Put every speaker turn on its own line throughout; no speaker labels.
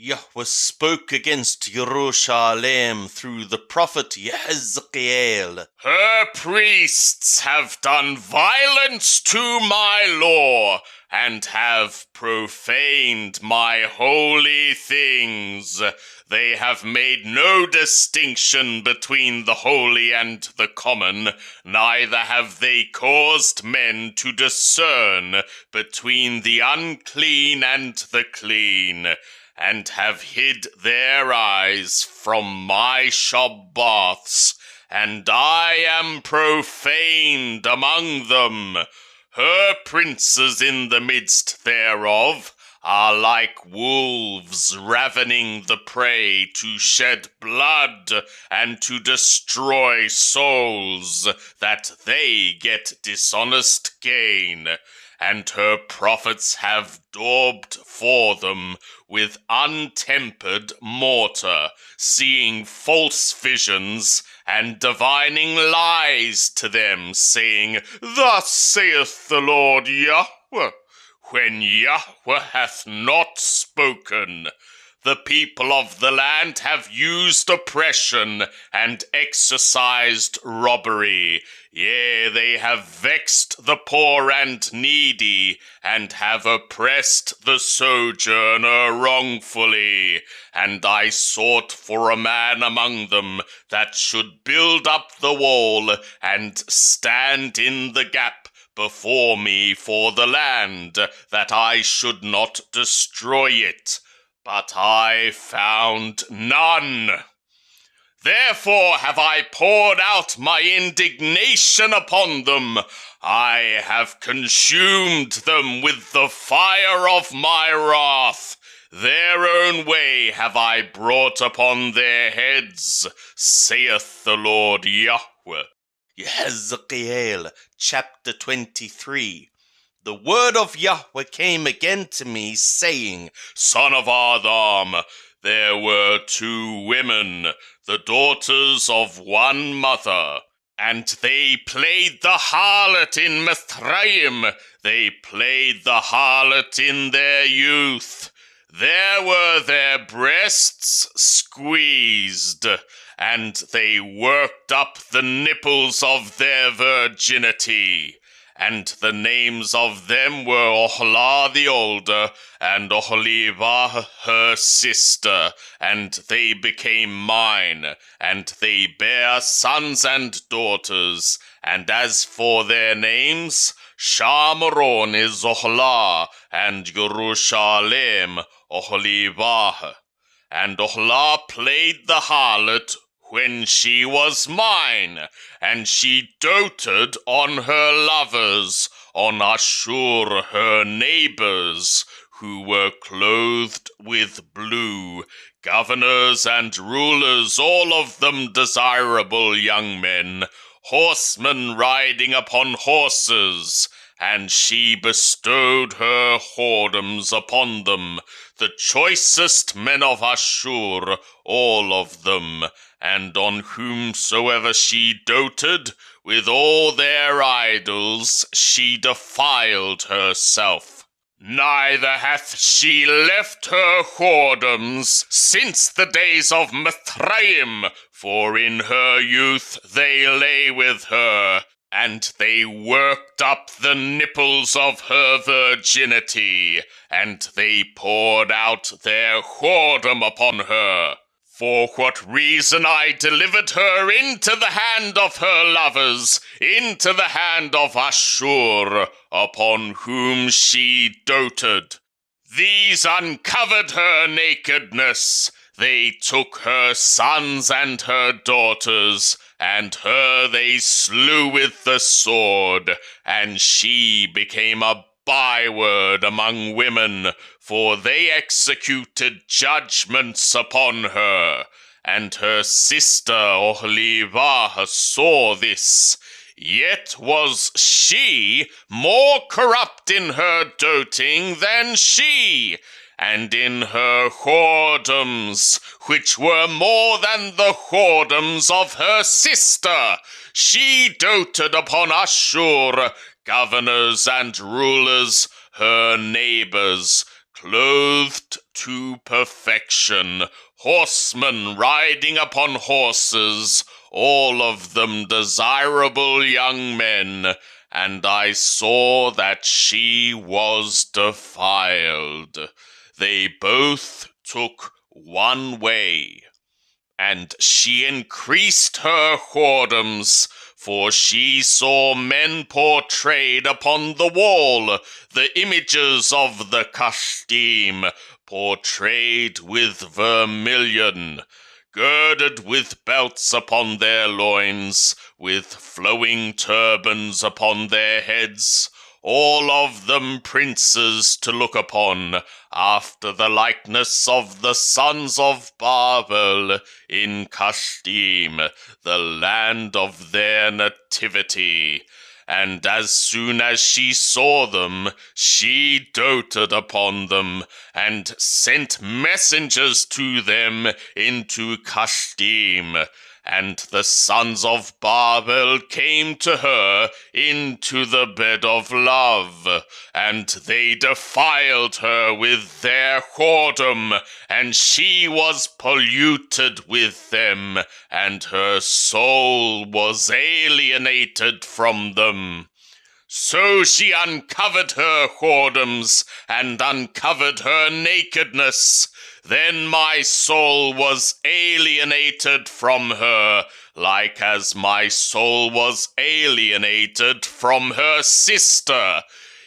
Yahweh spoke against Jerusalem through the prophet Ezekiel.
Her priests have done violence to my law, and have profaned my holy things. They have made no distinction between the holy and the common, neither have they caused men to discern between the unclean and the clean, and have hid their eyes from my Shabbaths, and I am profaned among them. Her princes in the midst thereof are like wolves ravening the prey to shed blood and to destroy souls, that they get dishonest gain. And her prophets have daubed for them with untempered mortar, seeing false visions and divining lies to them, saying, Thus saith the Lord Yahweh, when Yahweh hath not spoken. The people of the land have used oppression and exercised robbery. Yea, they have vexed the poor and needy, and have oppressed the sojourner wrongfully. And I sought for a man among them that should build up the wall and stand in the gap before me for the land, that I should not destroy it. But I found none. Therefore have I poured out my indignation upon them. I have consumed them with the fire of my wrath. Their own way have I brought upon their heads, saith the Lord Yahweh.
Ezekiel chapter 23. The word of Yahweh came again to me, saying,
Son of Adam, there were 2 women, the daughters of one mother, and they played the harlot in Mithraim. They played the harlot in their youth. There were their breasts squeezed, and they worked up the nipples of their virginity. And the names of them were Ohlah the older, and Oholibah her sister, and they became mine, and they bare sons and daughters. And as for their names, Shamaron is Ohlah, and Jerusalem Oholibah. And Ohlah played the harlot when she was mine, and she doted on her lovers, on Ashur her neighbors, who were clothed with blue, governors and rulers, all of them desirable young men, horsemen riding upon horses. And she bestowed her whoredoms upon them, the choicest men of Ashur, all of them, and on whomsoever she doted, with all their idols she defiled herself. Neither hath she left her whoredoms since the days of Mithraim, for in her youth they lay with her, and they worked up the nipples of her virginity, and they poured out their whoredom upon her. For what reason I delivered her into the hand of her lovers, into the hand of Ashur, upon whom she doted. These uncovered her nakedness. They took her sons and her daughters, and her they slew with the sword, and she became a byword among women, for they executed judgments upon her. And her sister Oholibah saw this, yet was she more corrupt in her doting than she, and in her whoredoms, which were more than the whoredoms of her sister. She doted upon Ashur, governors and rulers, her neighbors, clothed to perfection, horsemen riding upon horses, all of them desirable young men, and I saw that she was defiled. They both took one way, and she increased her whoredoms, for she saw men portrayed upon the wall, the images of the Kashtim, portrayed with vermilion, girded with belts upon their loins, with flowing turbans upon their heads, all of them princes to look upon, after the likeness of the sons of Babel in Kashtim, the land of their nativity. And as soon as she saw them, she doted upon them, and sent messengers to them into Kashtim. And the sons of Babel came to her into the bed of love, and they defiled her with their whoredom, and she was polluted with them, and her soul was alienated from them. So she uncovered her whoredoms, and uncovered her nakedness. Then my soul was alienated from her, like as my soul was alienated from her sister.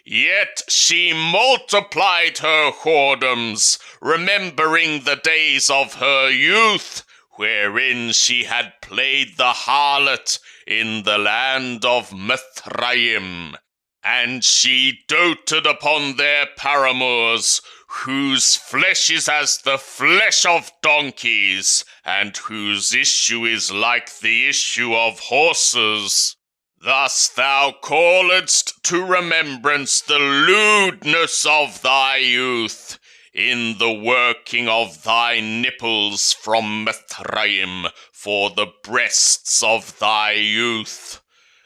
Yet she multiplied her whoredoms, remembering the days of her youth, wherein she had played the harlot in the land of Mithraim. And she doted upon their paramours, whose flesh is as the flesh of donkeys, and whose issue is like the issue of horses. Thus thou calledst to remembrance the lewdness of thy youth, in the working of thy nipples from Mithraim, for the breasts of thy youth.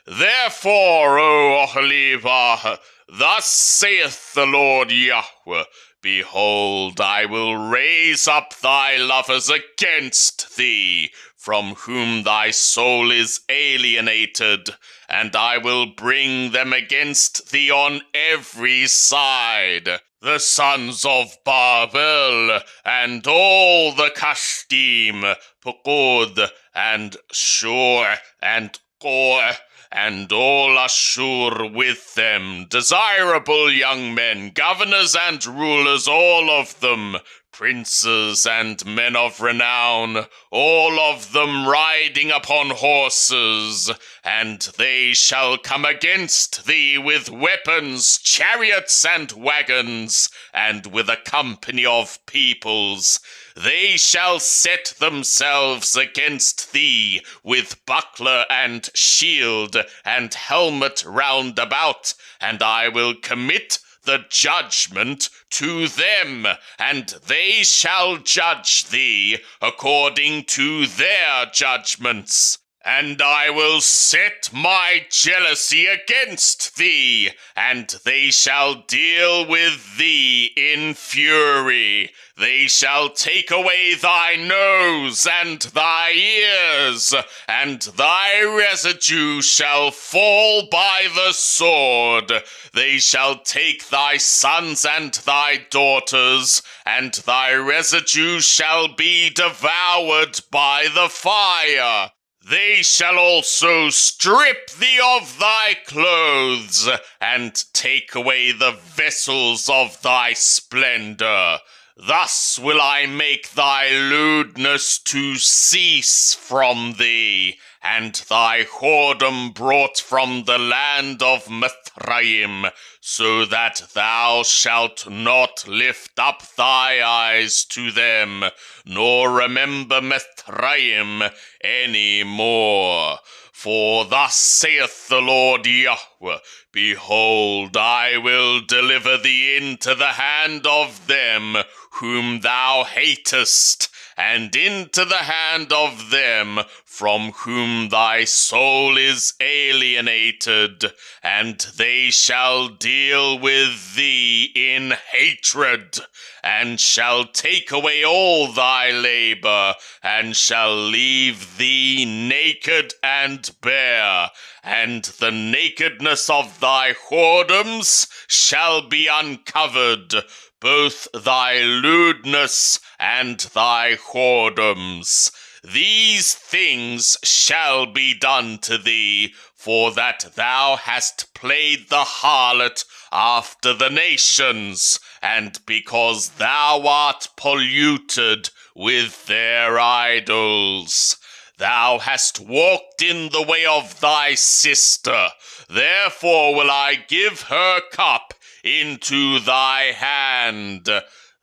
Therefore, O Oholibah, thus saith the Lord Yahweh, behold, I will raise up thy lovers against thee, from whom thy soul is alienated, and I will bring them against thee on every side, the sons of Babel, and all the Kashtim, Pukod, and Shur, and Kor, and all Ashur with them, desirable young men, governors and rulers, all of them, princes and men of renown, all of them riding upon horses, and they shall come against thee with weapons, chariots and wagons, and with a company of peoples. They shall set themselves against thee with buckler and shield and helmet round about, and I will commit the judgment to them, and they shall judge thee according to their judgments. And I will set my jealousy against thee, and they shall deal with thee in fury. They shall take away thy nose and thy ears, and thy residue shall fall by the sword. They shall take thy sons and thy daughters, and thy residue shall be devoured by the fire. They shall also strip thee of thy clothes, and take away the vessels of thy splendor. Thus will I make thy lewdness to cease from thee, and thy whoredom brought from the land of Mithraim, so that thou shalt not lift up thy eyes to them, nor remember Mithraim any more. For thus saith the Lord Yahweh, behold, I will deliver thee into the hand of them whom thou hatest, and into the hand of them from whom thy soul is alienated, and they shall deal with thee in hatred, and shall take away all thy labor, and shall leave thee naked and bare, and the nakedness of thy whoredoms shall be uncovered, both thy lewdness and thy whoredoms. These things shall be done to thee, for that thou hast played the harlot after the nations, and because thou art polluted with their idols. Thou hast walked in the way of thy sister, therefore will I give her cup into thy hand.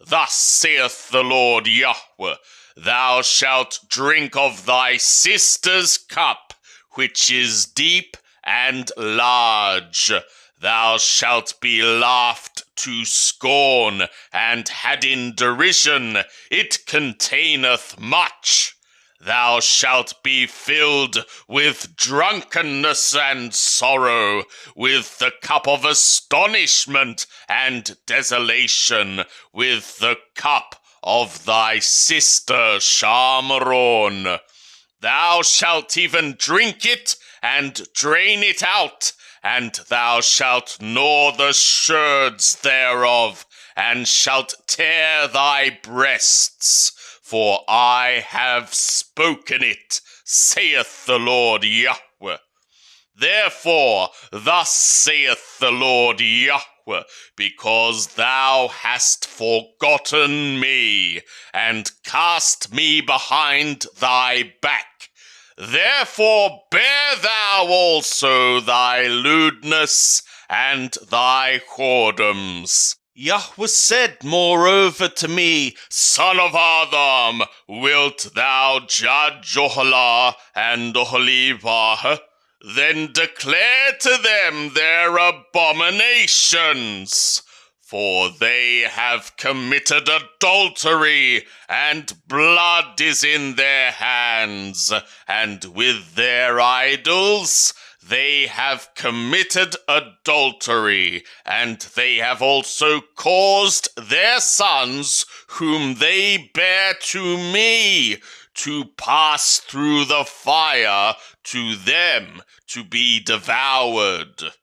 Thus saith the Lord Yahweh, thou shalt drink of thy sister's cup, which is deep and large. Thou shalt be laughed to scorn, and had in derision. It containeth much. Thou shalt be filled with drunkenness and sorrow, with the cup of astonishment and desolation, with the cup of thy sister Shamron. Thou shalt even drink it and drain it out, and thou shalt gnaw the sherds thereof, and shalt tear thy breasts. For I have spoken it, saith the Lord Yahweh. Therefore, thus saith the Lord Yahweh, because thou hast forgotten me, and cast me behind thy back, therefore bear thou also thy lewdness and thy whoredoms.
Yahweh said moreover to me,
Son of Adam, wilt thou judge Oholah and Oholibah? Then declare to them their abominations. For they have committed adultery, and blood is in their hands, and with their idols they have committed adultery, and they have also caused their sons, whom they bear to me, to pass through the fire, to them to be devoured.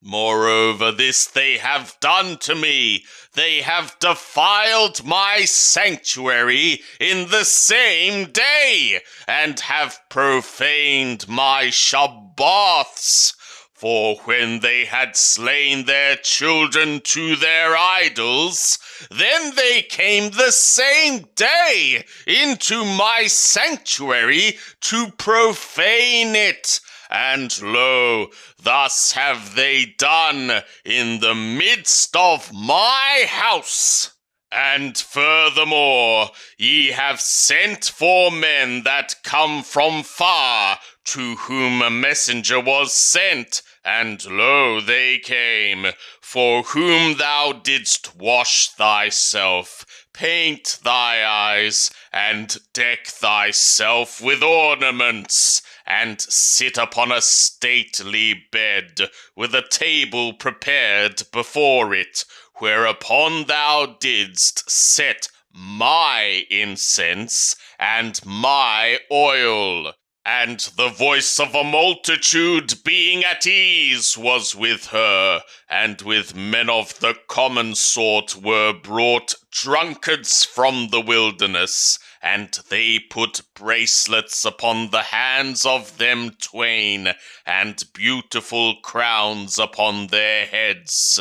Moreover, this they have done to me. They have defiled my sanctuary in the same day, and have profaned my Shabbaths. For when they had slain their children to their idols, then they came the same day into my sanctuary to profane it. And lo, thus have they done in the midst of my house. And furthermore, ye have sent for men that come from far, to whom a messenger was sent, and lo, they came, for whom thou didst wash thyself, paint thy eyes, and deck thyself with ornaments, and sit upon a stately bed, with a table prepared before it, whereupon thou didst set my incense and my oil. And the voice of a multitude being at ease was with her, and with men of the common sort were brought drunkards from the wilderness, and they put bracelets upon the hands of them twain, and beautiful crowns upon their heads.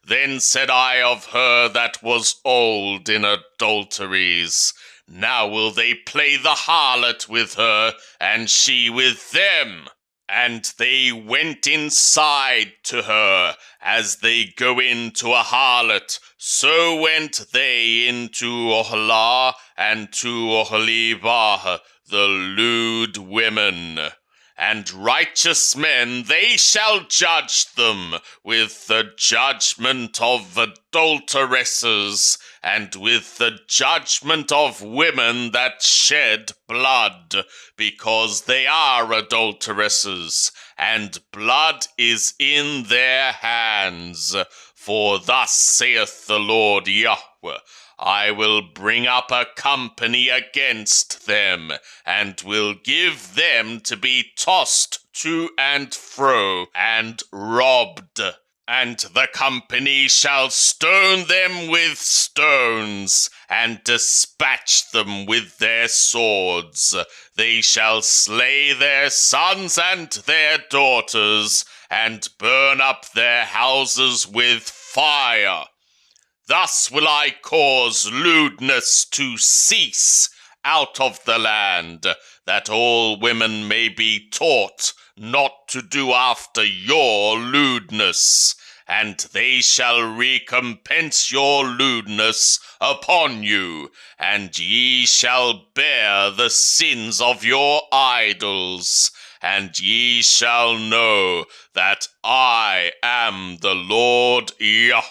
Then said I of her that was old in adulteries, now will they play the harlot with her, and she with them. And they went inside to her, as they go into a harlot, so went they into Oholah and to Oholibah, the lewd women. and righteous men, they shall judge them with the judgment of adulteresses, and with the judgment of women that shed blood, because they are adulteresses, and blood is in their hands. For thus saith the Lord Yahweh, I will bring up a company against them, and will give them to be tossed to and fro, and robbed. And the company shall stone them with stones, and dispatch them with their swords. They shall slay their sons and their daughters, and burn up their houses with fire. Thus will I cause lewdness to cease out of the land, that all women may be taught not to do after your lewdness. And they shall recompense your lewdness upon you, and ye shall bear the sins of your idols. And ye shall know that I am the Lord Yahweh.